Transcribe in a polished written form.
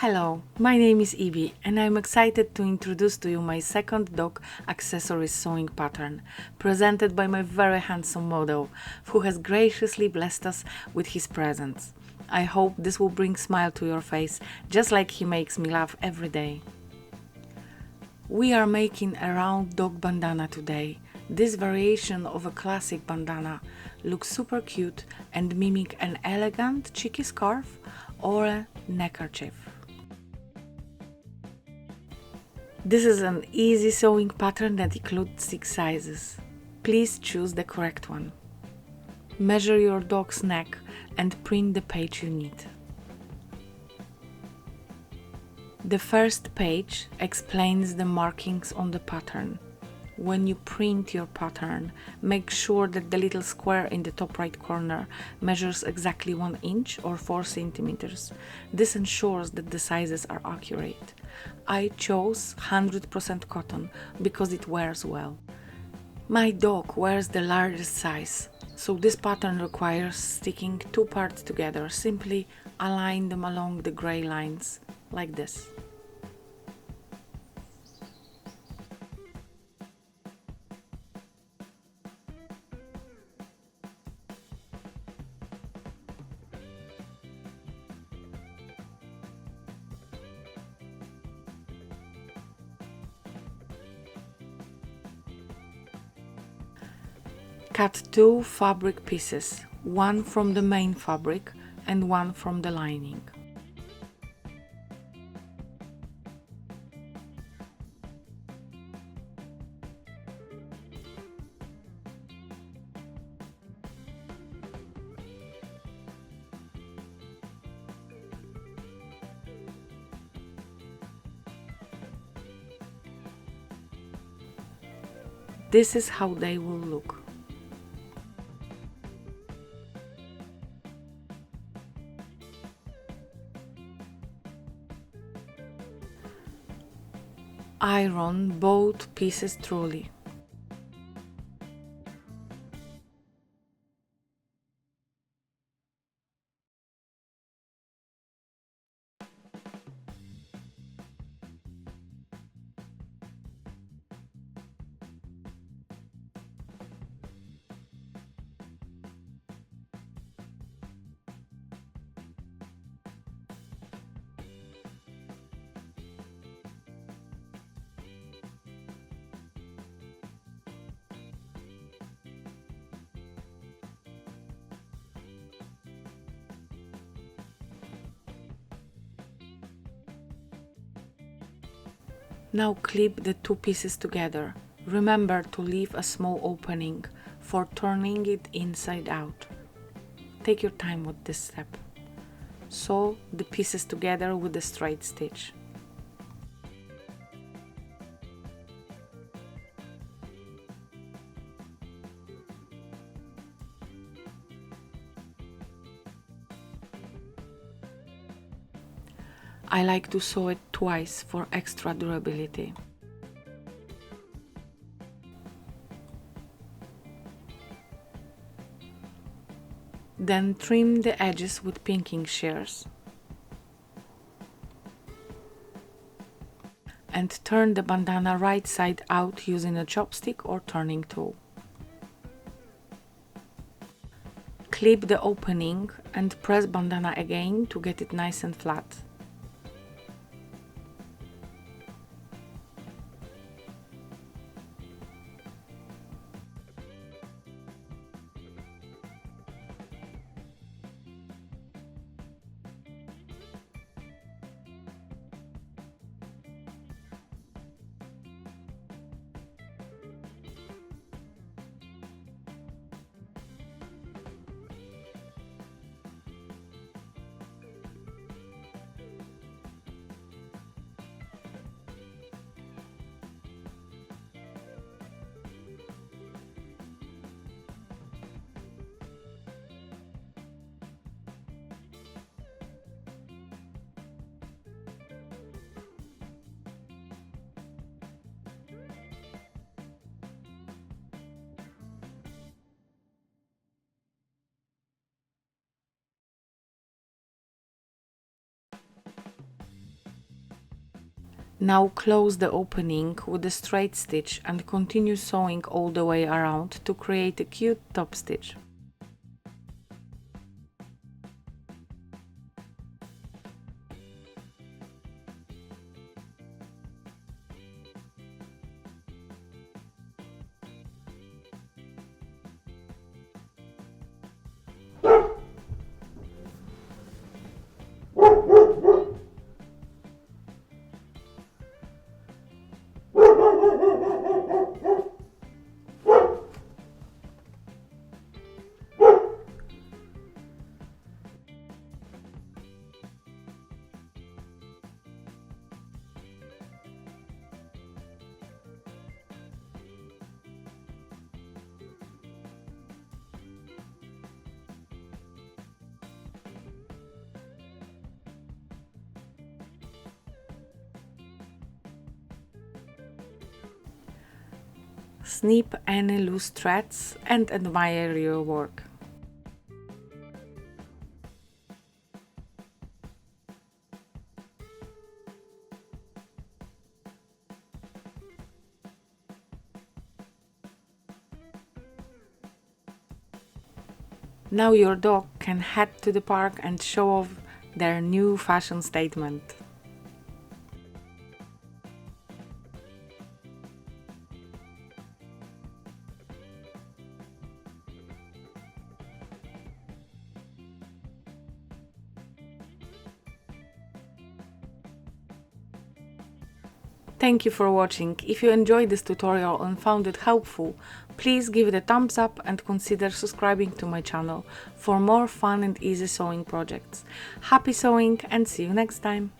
Hello, my name is Evie and I'm excited to introduce to you my second dog accessories sewing pattern, presented by my very handsome model, who has graciously blessed us with his presence. I hope this will bring a smile to your face, just like he makes me laugh every day. We are making a round dog bandana today. This variation of a classic bandana looks super cute and mimic an elegant cheeky scarf or a neckerchief. This is an easy sewing pattern that includes 6 sizes. Please choose the correct one. Measure your dog's neck and print the page you need. The first page explains the markings on the pattern. When you print your pattern, make sure that the little square in the top right corner measures exactly 1 inch or 4 centimeters. This ensures that the sizes are accurate. I chose 100% cotton because it wears well. My dog wears the largest size, so this pattern requires sticking 2 parts together. Simply align them along the gray lines, like this. Cut 2 fabric pieces, one from the main fabric and one from the lining. This is how they will look. Iron both pieces thoroughly. Now clip the 2 pieces together. Remember to leave a small opening for turning it inside out. Take your time with this step. Sew the pieces together with a straight stitch. I like to sew it twice for extra durability. Then trim the edges with pinking shears and turn the bandana right side out using a chopstick or turning tool. Clip the opening and press bandana again to get it nice and flat. Now close the opening with a straight stitch and continue sewing all the way around to create a cute top stitch. Snip any loose threads and admire your work. Now your dog can head to the park and show off their new fashion statement. Thank you for watching. If you enjoyed this tutorial and found it helpful, please give it a thumbs up and consider subscribing to my channel for more fun and easy sewing projects. Happy sewing and see you next time!